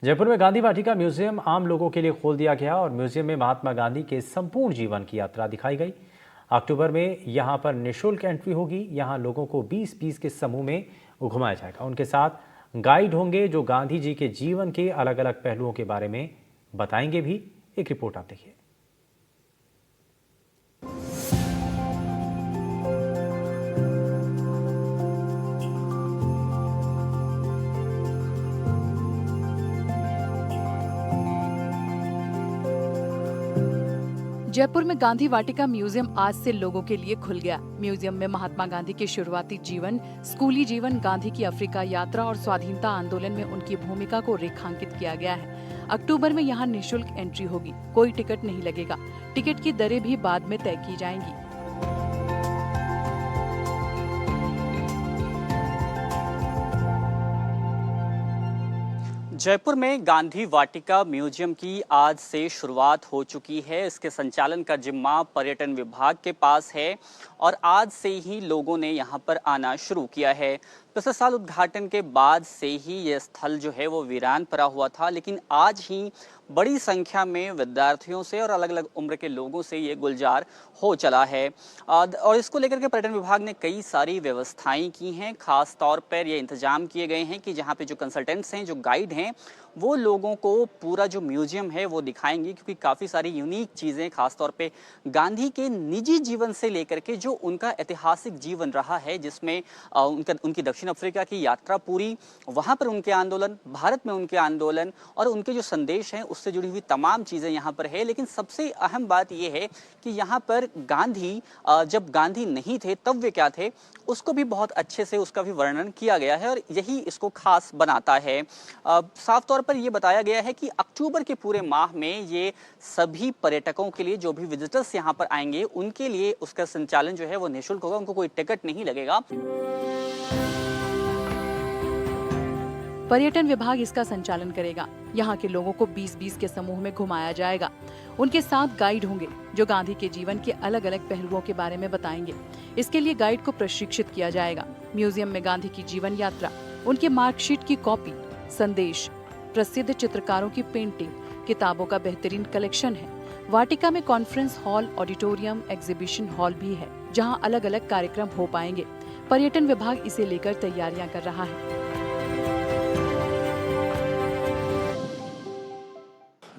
जयपुर में गांधी वाटिका म्यूजियम आम लोगों के लिए खोल दिया गया और म्यूजियम में महात्मा गांधी के संपूर्ण जीवन की यात्रा दिखाई गई। अक्टूबर में यहां पर निःशुल्क एंट्री होगी। यहां लोगों को 20-20 के समूह में घुमाया जाएगा। उनके साथ गाइड होंगे जो गांधी जी के जीवन के अलग अलग पहलुओं के बारे में बताएंगे भी। एक रिपोर्ट आप देखिए। जयपुर में गांधी वाटिका म्यूजियम आज से लोगों के लिए खुल गया। म्यूजियम में महात्मा गांधी के शुरुआती जीवन, स्कूली जीवन, गांधी की अफ्रीका यात्रा और स्वाधीनता आंदोलन में उनकी भूमिका को रेखांकित किया गया है। अक्टूबर में यहाँ निःशुल्क एंट्री होगी, कोई टिकट नहीं लगेगा। टिकट की दरें भी बाद में तय की जाएंगी। जयपुर में गांधी वाटिका म्यूजियम की आज से शुरुआत हो चुकी है। इसके संचालन का जिम्मा पर्यटन विभाग के पास है और आज से ही लोगों ने यहां पर आना शुरू किया है। पिछले साल उद्घाटन के बाद से ही ये स्थल जो है वो वीरान पड़ा हुआ था, लेकिन आज ही बड़ी संख्या में विद्यार्थियों से और अलग अलग उम्र के लोगों से ये गुलजार हो चला है। और इसको लेकर के पर्यटन विभाग ने कई सारी व्यवस्थाएं की हैं। खास तौर पर ये इंतजाम किए गए हैं कि जहाँ पे जो कंसल्टेंट्स हैं, जो गाइड हैं, वो लोगों को पूरा जो म्यूजियम है वो दिखाएंगे, क्योंकि काफ़ी सारी यूनिक चीज़ें खासतौर पे गांधी के निजी जीवन से लेकर के जो उनका ऐतिहासिक जीवन रहा है, जिसमें उनकी दक्षिण अफ्रीका की यात्रा पूरी, वहाँ पर उनके आंदोलन, भारत में उनके आंदोलन और उनके जो संदेश हैं उससे जुड़ी हुई तमाम चीज़ें यहाँ पर है। लेकिन सबसे अहम बात यह है कि यहाँ पर गांधी, जब गांधी नहीं थे तब वे क्या थे, उसको भी बहुत अच्छे से उसका भी वर्णन किया गया है और यही इसको खास बनाता है। साफ तौर पर यह बताया गया है कि अक्टूबर के पूरे माह में ये सभी पर्यटकों के लिए, जो भी विजिटर्स यहाँ पर आएंगे, उनके लिए उसका संचालन जो है वो निःशुल्क होगा। उनको कोई टिकट नहीं लगेगा। पर्यटन विभाग इसका संचालन करेगा। यहाँ के लोगों को 20-20 के समूह में घुमाया जाएगा। उनके साथ गाइड होंगे जो गांधी के जीवन के अलग अलग पहलुओं के बारे में बताएंगे। इसके लिए गाइड को प्रशिक्षित किया जाएगा। म्यूजियम में गांधी की जीवन यात्रा, उनके मार्कशीट की कॉपी, संदेश, प्रसिद्ध चित्रकारों की पेंटिंग, किताबों का बेहतरीन कलेक्शन है। वाटिका में conference hall, auditorium, exhibition hall भी है, जहाँ अलग अलग कार्यक्रम हो पाएंगे। पर्यटन विभाग इसे लेकर तैयारियां कर रहा है।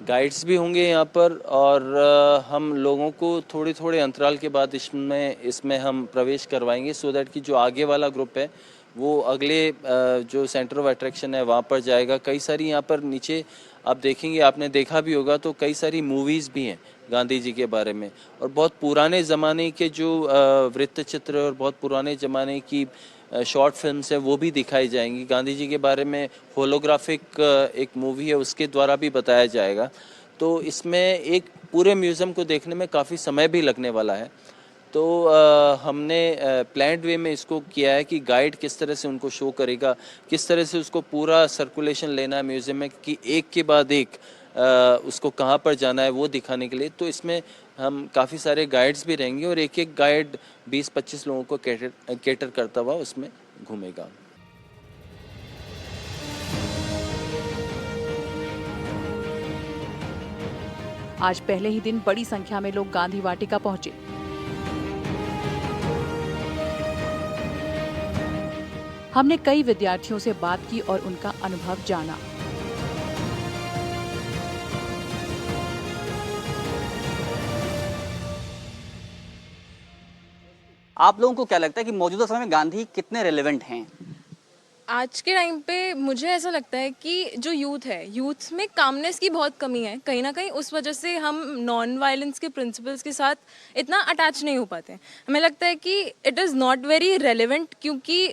गाइड्स भी होंगे यहाँ पर और हम लोगों को थोड़े थोड़े अंतराल के बाद इसमें हम प्रवेश करवाएंगे, सो दैट कि जो आगे वाला ग्रुप है वो अगले जो सेंटर ऑफ अट्रैक्शन है वहाँ पर जाएगा। कई सारी यहाँ पर नीचे आप देखेंगे, आपने देखा भी होगा, तो कई सारी मूवीज़ भी हैं गांधी जी के बारे में और बहुत पुराने ज़माने के जो वृत्त चित्र और बहुत पुराने ज़माने की शॉर्ट फिल्म्स है वो भी दिखाई जाएंगी। गांधी जी के बारे में होलोग्राफिक एक मूवी है, उसके द्वारा भी बताया जाएगा। तो इसमें एक पूरे म्यूज़ियम को देखने में काफ़ी समय भी लगने वाला है। तो हमने प्लान्ड वे में इसको किया है कि गाइड किस तरह से उनको शो करेगा, किस तरह से उसको पूरा सर्कुलेशन लेना है म्यूज़ियम में, कि एक के बाद एक उसको कहाँ पर जाना है वो दिखाने के लिए। तो इसमें हम काफ़ी सारे गाइड्स भी रहेंगे और एक एक गाइड 20-25 लोगों को कैटर करता हुआ उसमें घूमेगा। आज पहले ही दिन बड़ी संख्या में लोग गांधी वाटिका पहुंचे। हमने कई विद्यार्थियों से बात की और उनका अनुभव जाना। आप लोगों को क्या लगता है कि मौजूदा समय में गांधी कितने रेलेवेंट हैं? आज के टाइम पे मुझे ऐसा लगता है कि जो यूथ है, यूथ में कामनेस की बहुत कमी है। कहीं ना कहीं उस वजह से हम नॉन वायलेंस के प्रिंसिपल्स के साथ इतना अटैच नहीं हो पाते। हमें लगता है कि it is not very relevant, क्योंकि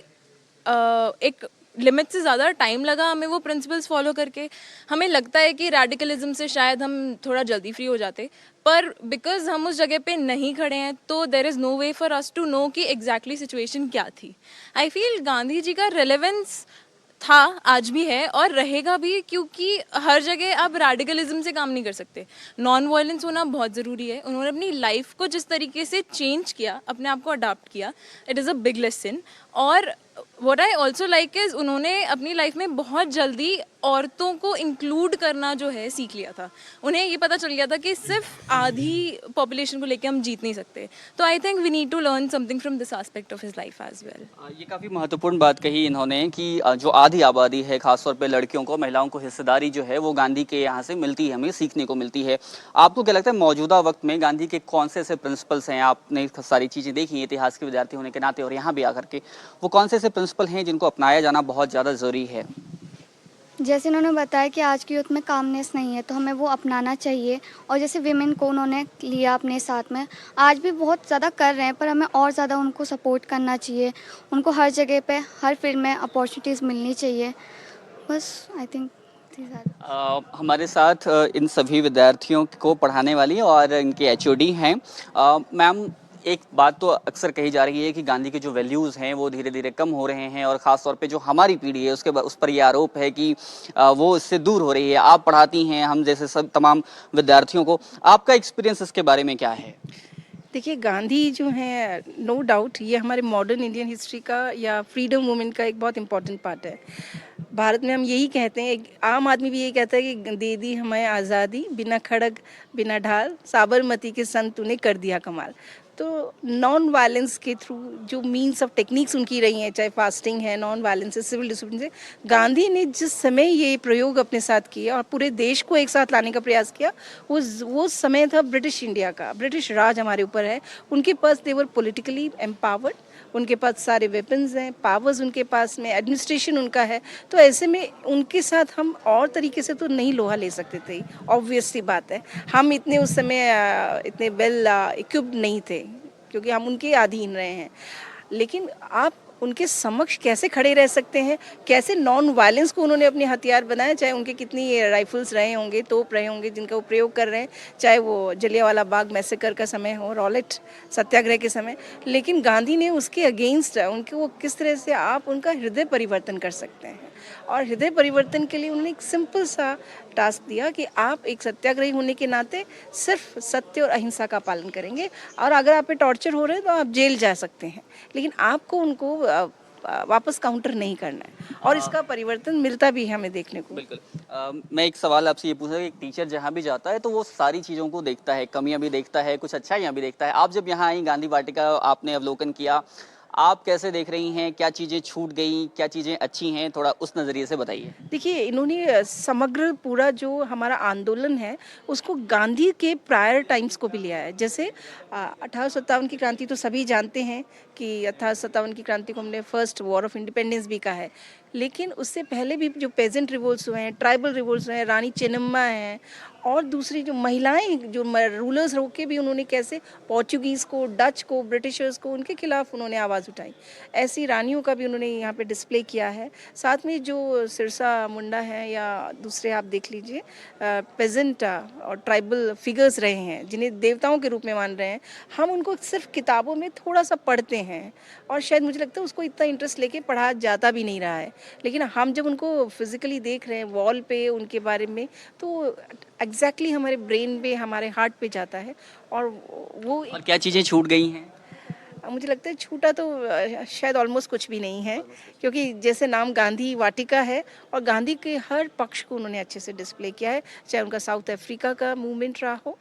एक लिमिट से ज़्यादा टाइम लगा हमें वो प्रिंसिपल्स फॉलो करके। हमें लगता है कि रेडिकलिज्म से शायद हम थोड़ा जल्दी फ्री हो जाते, पर बिकॉज हम उस जगह पे नहीं खड़े हैं तो there is no way for us to know कि एग्जैक्टली सिचुएशन क्या थी। आई फील गांधी जी का रेलेवेंस था, आज भी है और रहेगा भी, क्योंकि हर जगह आप रेडिकलिज्म से काम नहीं कर सकते। नॉन वायलेंस होना बहुत ज़रूरी है। उन्होंने अपनी लाइफ को जिस तरीके से चेंज किया, अपने आप को अडाप्ट किया, it is a big lesson. और what I also like is उन्होंने अपनी लाइफ में बहुत जल्दी औरतों को इंक्लूड करना जो है सीख लिया था। उन्हें ये पता चल गया था कि सिर्फ आधी पॉपुलेशन को लेके हम जीत नहीं सकते। तो I think we need to learn something from this aspect of his life as well. ये काफ़ी महत्वपूर्ण बात कही इन्होंने कि जो आधी आबादी है, खासतौर पे लड़कियों को, महिलाओं को हिस्सेदारी जो है वो गांधी के यहाँ से मिलती है, हमें सीखने को मिलती है। आपको क्या लगता है मौजूदा वक्त में गांधी के कौन से ऐसे प्रिंसिपल्स हैं, आपने सारी चीज़ें देखी हैं इतिहास के विद्यार्थी होने के नाते और यहाँ भी आकर के, वो कौन से ऐसे प्रिंसिपल हैं जिनको अपनाया जाना बहुत ज़्यादा ज़रूरी है? जैसे उन्होंने बताया कि आज की यूथ में कामनेस नहीं है, तो हमें वो अपनाना चाहिए। और जैसे विमेन को उन्होंने लिया अपने साथ में, आज भी बहुत ज़्यादा कर रहे हैं, पर हमें और ज़्यादा उनको सपोर्ट करना चाहिए। उनको हर जगह पे, हर फील्ड में अपॉर्चुनिटीज़ मिलनी चाहिए। बस आई थिंक हमारे साथ इन सभी विद्यार्थियों को पढ़ाने वाली और इनके एचओडी हैं। मैम, एक बात तो अक्सर कही जा रही है कि गांधी के जो वैल्यूज़ हैं वो धीरे धीरे कम हो रहे हैं और ख़ास तौर पे जो हमारी पीढ़ी है उस पर ये आरोप है कि वो इससे दूर हो रही है। आप पढ़ाती हैं हम जैसे सब तमाम विद्यार्थियों को, आपका एक्सपीरियंस इसके बारे में क्या है? देखिए, गांधी जो है नो डाउट ये हमारे मॉडर्न इंडियन हिस्ट्री का या फ्रीडम मूवमेंट का एक बहुत इम्पोर्टेंट पार्ट है। भारत में हम यही कहते हैं, एक आम आदमी भी यही कहता है कि दे दी हमें आज़ादी, बिना खड़ग बिना ढाल, साबरमती के संत तूने कर दिया कमाल। तो नॉन वायलेंस के थ्रू जो मीन्स ऑफ टेक्निक्स उनकी रही हैं, चाहे फास्टिंग है, नॉन वायलेंस से, सिविल डिसिप्लिन से, गांधी ने जिस समय ये प्रयोग अपने साथ किया और पूरे देश को एक साथ लाने का प्रयास किया, वो समय था ब्रिटिश इंडिया का। ब्रिटिश राज हमारे ऊपर है। उनके पास देवर पॉलिटिकली एम्पावर्ड, उनके पास सारे वेपन्स हैं, पावर्स उनके पास में, एडमिनिस्ट्रेशन उनका है। तो ऐसे में उनके साथ हम और तरीके से तो नहीं लोहा ले सकते थे, ऑब्वियस सी बात है। हम इतने उस समय इतने वेल इक्विप्ड नहीं थे क्योंकि हम उनके अधीन रहे हैं। लेकिन आप उनके समक्ष कैसे खड़े रह सकते हैं, कैसे नॉन वायलेंस को उन्होंने अपने हथियार बनाया, चाहे उनके कितनी राइफल्स रहे होंगे, तोप रहे होंगे जिनका वो प्रयोग कर रहे हैं, चाहे वो जलियांवाला बाग मैसेकर का समय हो, रॉलेट सत्याग्रह के समय। लेकिन गांधी ने उसके अगेंस्ट उनके वो किस तरह से आप उनका हृदय परिवर्तन कर सकते हैं। और हृदय परिवर्तन के लिए उन्होंने एक सिंपल सा टास्क दिया कि आप एक सत्याग्रही होने के नाते सिर्फ सत्य और अहिंसा का पालन करेंगे, और अगर आप पे टॉर्चर हो रहे हैं तो आप जेल जा सकते हैं, लेकिन आपको उनको वापस काउंटर नहीं करना है। और इसका परिवर्तन मिलता भी है हमें देखने को। बिल्कुल। मैं एक सवाल आपसे ये पूछा कि एक टीचर जहाँ भी जाता है तो वो सारी चीज़ों को देखता है, कमियां भी देखता है, कुछ अच्छाइयाँ भी देखता है। आप जब यहाँ आई, गांधी वाटिका आपने अवलोकन किया, आप कैसे देख रही हैं? क्या चीज़ें छूट गई, क्या चीज़ें अच्छी हैं? थोड़ा उस नज़रिए से बताइए। देखिए, इन्होंने समग्र पूरा जो हमारा आंदोलन है उसको गांधी के प्रायर टाइम्स को भी लिया है। जैसे 1857 की क्रांति तो सभी जानते हैं कि 1857 की क्रांति को हमने फर्स्ट वॉर ऑफ इंडिपेंडेंस भी कहा है, लेकिन उससे पहले भी जो पेजेंट रिवोल्ट्स हुए हैं, ट्राइबल रिवोल्ट्स हुए हैं, रानी चेन्नम्मा हैं, और दूसरी जो महिलाएं जो रूलर्स होके भी उन्होंने कैसे पोर्चुगीज़ को, डच को, ब्रिटिशर्स को, उनके खिलाफ उन्होंने आवाज़ उठाई। ऐसी रानियों का भी उन्होंने यहाँ पे डिस्प्ले किया है। साथ में जो सिरसा मुंडा है या दूसरे आप देख लीजिए पेजेंट और ट्राइबल फिगर्स रहे हैं जिन्हें देवताओं के रूप में मान रहे हैं, हम उनको सिर्फ किताबों में थोड़ा सा पढ़ते हैं और शायद मुझे लगता है उसको इतना इंटरेस्ट लेके पढ़ा जाता भी नहीं रहा है। लेकिन हम जब उनको फिजिकली देख रहे हैं वॉल पे उनके बारे में, तो एग्जैक्टली हमारे ब्रेन पे, हमारे हार्ट पे जाता है। और वो और क्या चीज़ें छूट गई हैं? मुझे लगता है छूटा तो शायद ऑलमोस्ट कुछ भी नहीं है, क्योंकि जैसे नाम गांधी वाटिका है और गांधी के हर पक्ष को उन्होंने अच्छे से डिस्प्ले किया है, चाहे उनका साउथ अफ्रीका का मूवमेंट रहा हो।